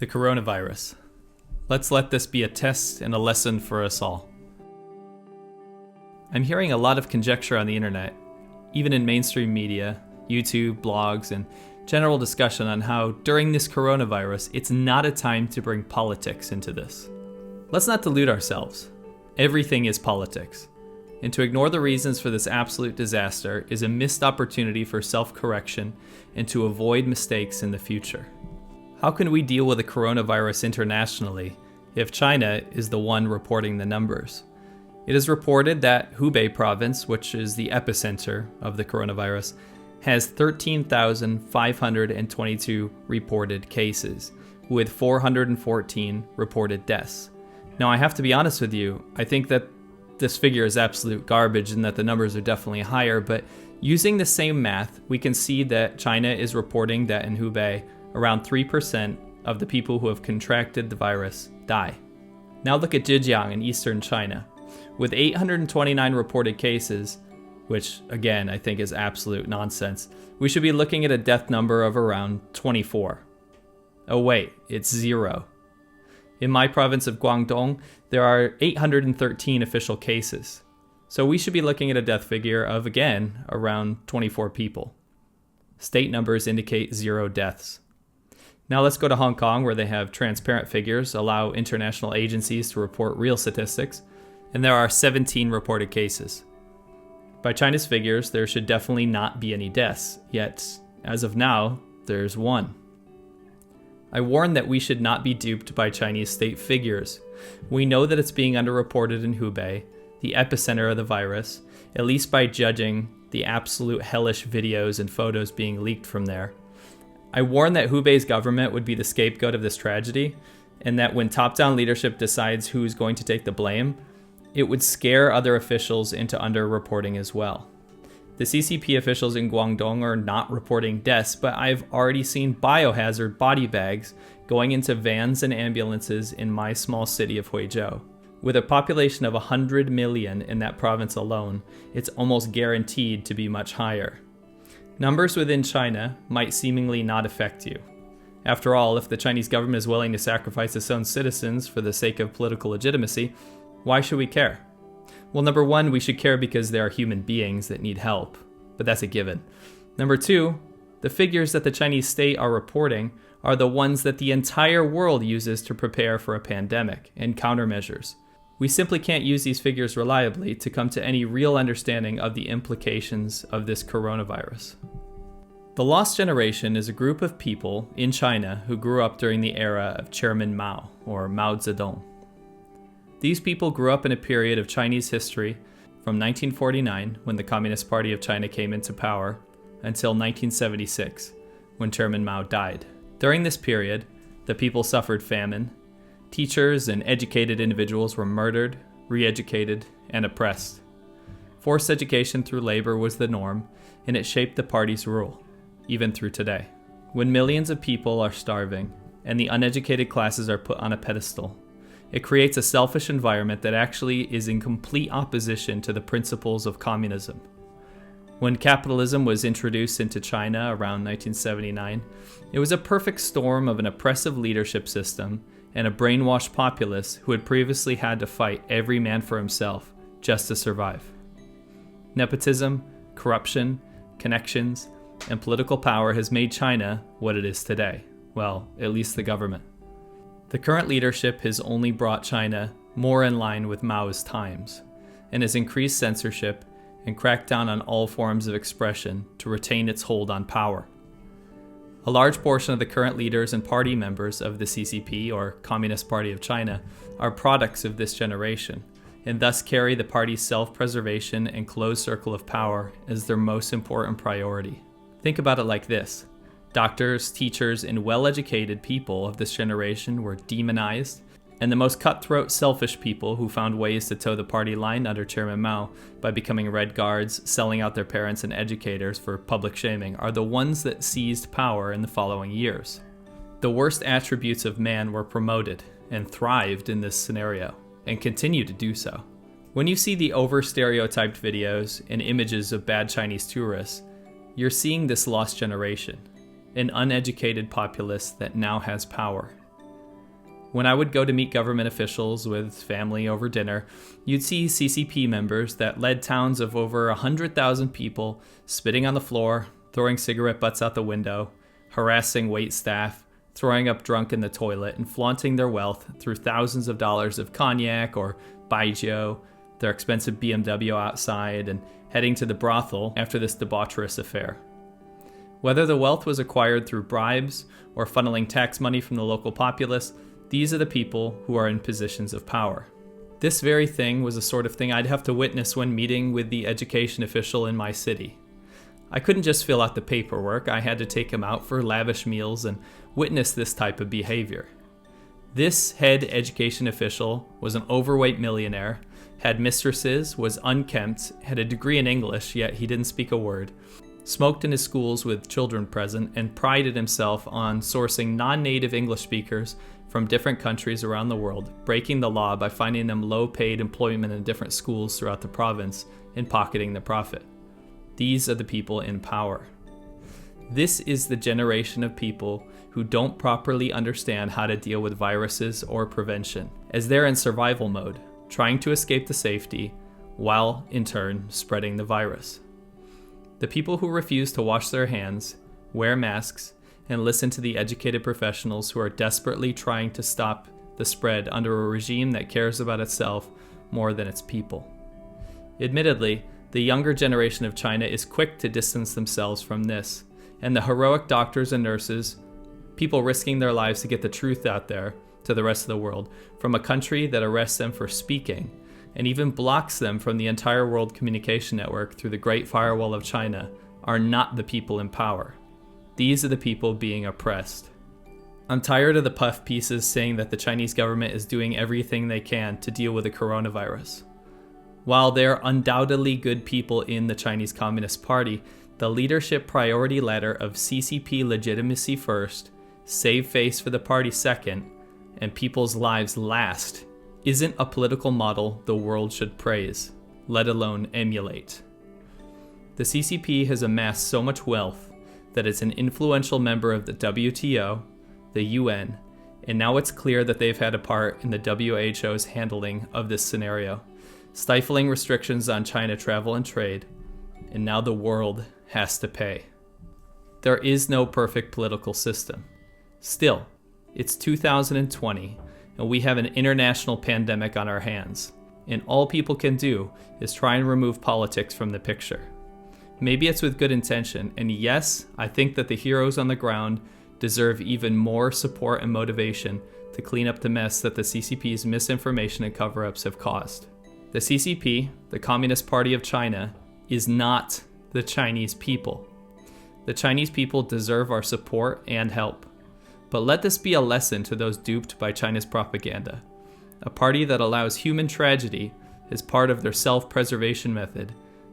The coronavirus. Let's let this be a test and a lesson for us all. I'm hearing a lot of conjecture on the internet, even in mainstream media, YouTube, blogs, and general discussion on how, during this coronavirus, it's not a time to bring politics into this. Let's not delude ourselves. Everything is politics. And to ignore the reasons for this absolute disaster is a missed opportunity for self-correction and to avoid mistakes in the future. How can we deal with the coronavirus internationally if China is the one reporting the numbers? It is reported that Hubei province, which is the epicenter of the coronavirus, has 13,522 reported cases, with 414 reported deaths. Now, I have to be honest with you, I think that this figure is absolute garbage and that the numbers are definitely higher, but using the same math, we can see that China is reporting that in Hubei, around 3% of the people who have contracted the virus die. Now look at Zhejiang in eastern China. With 829 reported cases, which again I think is absolute nonsense, we should be looking at a death number of around 24. Oh wait, it's 0. In my province of Guangdong, there are 813 official cases. So we should be looking at a death figure of, again, around 24 people. State numbers indicate 0 deaths. Now let's go to Hong Kong, where they have transparent figures, allow international agencies to report real statistics, and there are 17 reported cases. By China's figures, there should definitely not be any deaths, yet, as of now, there's 1. I warn that we should not be duped by Chinese state figures. We know that it's being underreported in Hubei, the epicenter of the virus, at least by judging the absolute hellish videos and photos being leaked from there. I warn that Hubei's government would be the scapegoat of this tragedy, and that when top-down leadership decides who's going to take the blame, it would scare other officials into underreporting as well. The CCP officials in Guangdong are not reporting deaths, but I've already seen biohazard body bags going into vans and ambulances in my small city of Huizhou. With a population of 100 million in that province alone, it's almost guaranteed to be much higher. Numbers within China might seemingly not affect you. After all, if the Chinese government is willing to sacrifice its own citizens for the sake of political legitimacy, why should we care? Well, number 1, we should care because there are human beings that need help, but that's a given. Number 2, the figures that the Chinese state are reporting are the ones that the entire world uses to prepare for a pandemic and countermeasures. We simply can't use these figures reliably to come to any real understanding of the implications of this coronavirus. The Lost Generation is a group of people in China who grew up during the era of Chairman Mao, or Mao Zedong. These people grew up in a period of Chinese history from 1949, when the Communist Party of China came into power, until 1976, when Chairman Mao died. During this period, the people suffered famine. Teachers and educated individuals were murdered, re-educated, and oppressed. Forced education through labor was the norm, and it shaped the party's rule, even through today. When millions of people are starving, and the uneducated classes are put on a pedestal, it creates a selfish environment that actually is in complete opposition to the principles of communism. When capitalism was introduced into China around 1979, it was a perfect storm of an oppressive leadership system and a brainwashed populace who had previously had to fight every man for himself just to survive. Nepotism, corruption, connections, and political power has made China what it is today. Well, at least the government. The current leadership has only brought China more in line with Mao's times, and has increased censorship and cracked down on all forms of expression to retain its hold on power. A large portion of the current leaders and party members of the CCP, or Communist Party of China, are products of this generation, and thus carry the party's self-preservation and closed circle of power as their most important priority. Think about it like this. Doctors, teachers, and well-educated people of this generation were demonized, and the most cutthroat, selfish people who found ways to toe the party line under Chairman Mao by becoming Red Guards, selling out their parents and educators for public shaming are the ones that seized power in the following years. The worst attributes of man were promoted and thrived in this scenario, and continue to do so. When you see the over-stereotyped videos and images of bad Chinese tourists, you're seeing this lost generation, an uneducated populace that now has power. When I would go to meet government officials with family over dinner, you'd see CCP members that led towns of over 100,000 people spitting on the floor, throwing cigarette butts out the window, harassing wait staff, throwing up drunk in the toilet, and flaunting their wealth through thousands of dollars of cognac or baijiu, their expensive BMW outside, and heading to the brothel after this debaucherous affair. Whether the wealth was acquired through bribes or funneling tax money from the local populace, these are the people who are in positions of power. This very thing was the sort of thing I'd have to witness when meeting with the education official in my city. I couldn't just fill out the paperwork, I had to take him out for lavish meals and witness this type of behavior. This head education official was an overweight millionaire, had mistresses, was unkempt, had a degree in English, yet he didn't speak a word, smoked in his schools with children present, and prided himself on sourcing non-native English speakers from different countries around the world, breaking the law by finding them low-paid employment in different schools throughout the province and pocketing the profit. These are the people in power. This is the generation of people who don't properly understand how to deal with viruses or prevention, as they're in survival mode, trying to escape to safety, while, in turn, spreading the virus. The people who refuse to wash their hands, wear masks, and listen to the educated professionals who are desperately trying to stop the spread under a regime that cares about itself more than its people. Admittedly, the younger generation of China is quick to distance themselves from this, and the heroic doctors and nurses, people risking their lives to get the truth out there to the rest of the world, from a country that arrests them for speaking, and even blocks them from the entire world communication network through the Great Firewall of China, are not the people in power. These are the people being oppressed. I'm tired of the puff pieces saying that the Chinese government is doing everything they can to deal with the coronavirus. While they're undoubtedly good people in the Chinese Communist Party, the leadership priority ladder of CCP legitimacy first, save face for the party second, and people's lives last isn't a political model the world should praise, let alone emulate. The CCP has amassed so much wealth that it's an influential member of the WTO, the UN, and now it's clear that they've had a part in the WHO's handling of this scenario, stifling restrictions on China travel and trade, and now the world has to pay. There is no perfect political system. Still, it's 2020, and we have an international pandemic on our hands, and all people can do is try and remove politics from the picture. Maybe it's with good intention, and yes, I think that the heroes on the ground deserve even more support and motivation to clean up the mess that the CCP's misinformation and cover-ups have caused. The CCP, the Communist Party of China, is not the Chinese people. The Chinese people deserve our support and help. But let this be a lesson to those duped by China's propaganda. A party that allows human tragedy as part of their self-preservation method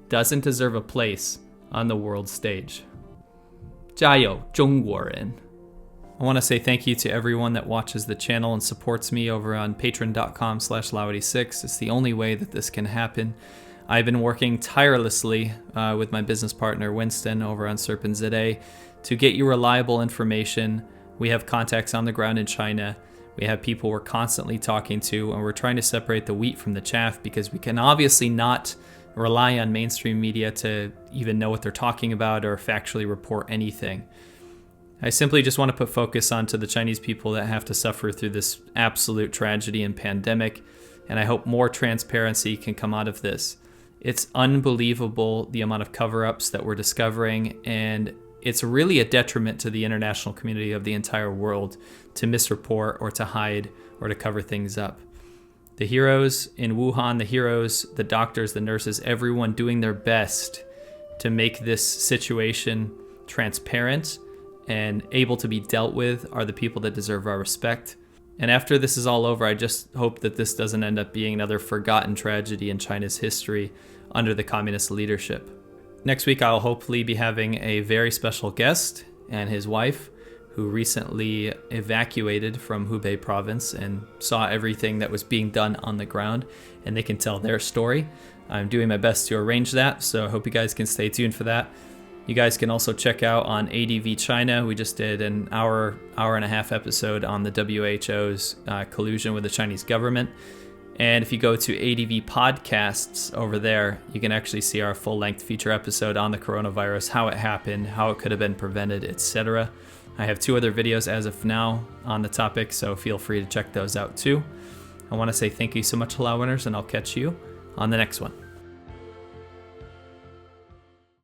doesn't deserve a place on the world stage. 加油，中国人! I want to say thank you to everyone that watches the channel and supports me over on patreon.com/Laowinner. It's the only way that this can happen. I've been working tirelessly with my business partner Winston over on SerpentZA to get you reliable information. We have contacts on the ground in China. We have people we're constantly talking to, and we're trying to separate the wheat from the chaff because we can obviously not rely on mainstream media to even know what they're talking about or factually report anything. I simply just want to put focus onto the Chinese people that have to suffer through this absolute tragedy and pandemic, and I hope more transparency can come out of this. It's unbelievable the amount of cover-ups that we're discovering, and it's really a detriment to the international community of the entire world to misreport or to hide or to cover things up. The heroes in Wuhan, the heroes, the doctors, the nurses, everyone doing their best to make this situation transparent and able to be dealt with are the people that deserve our respect. And after this is all over, I just hope that this doesn't end up being another forgotten tragedy in China's history under the communist leadership. Next week, I'll hopefully be having a very special guest and his wife, who recently evacuated from Hubei province and saw everything that was being done on the ground, and they can tell their story. I'm doing my best to arrange that, so I hope you guys can stay tuned for that. You guys can also check out on ADVChina. We just did an hour and a half episode on the WHO's collusion with the Chinese government. And if you go to ADV Podcasts over there, you can actually see our full-length feature episode on the coronavirus, how it happened, how it could have been prevented, etc. I have 2 other videos as of now on the topic, so feel free to check those out too. I want to say thank you so much, Laowinners, and I'll catch you on the next one.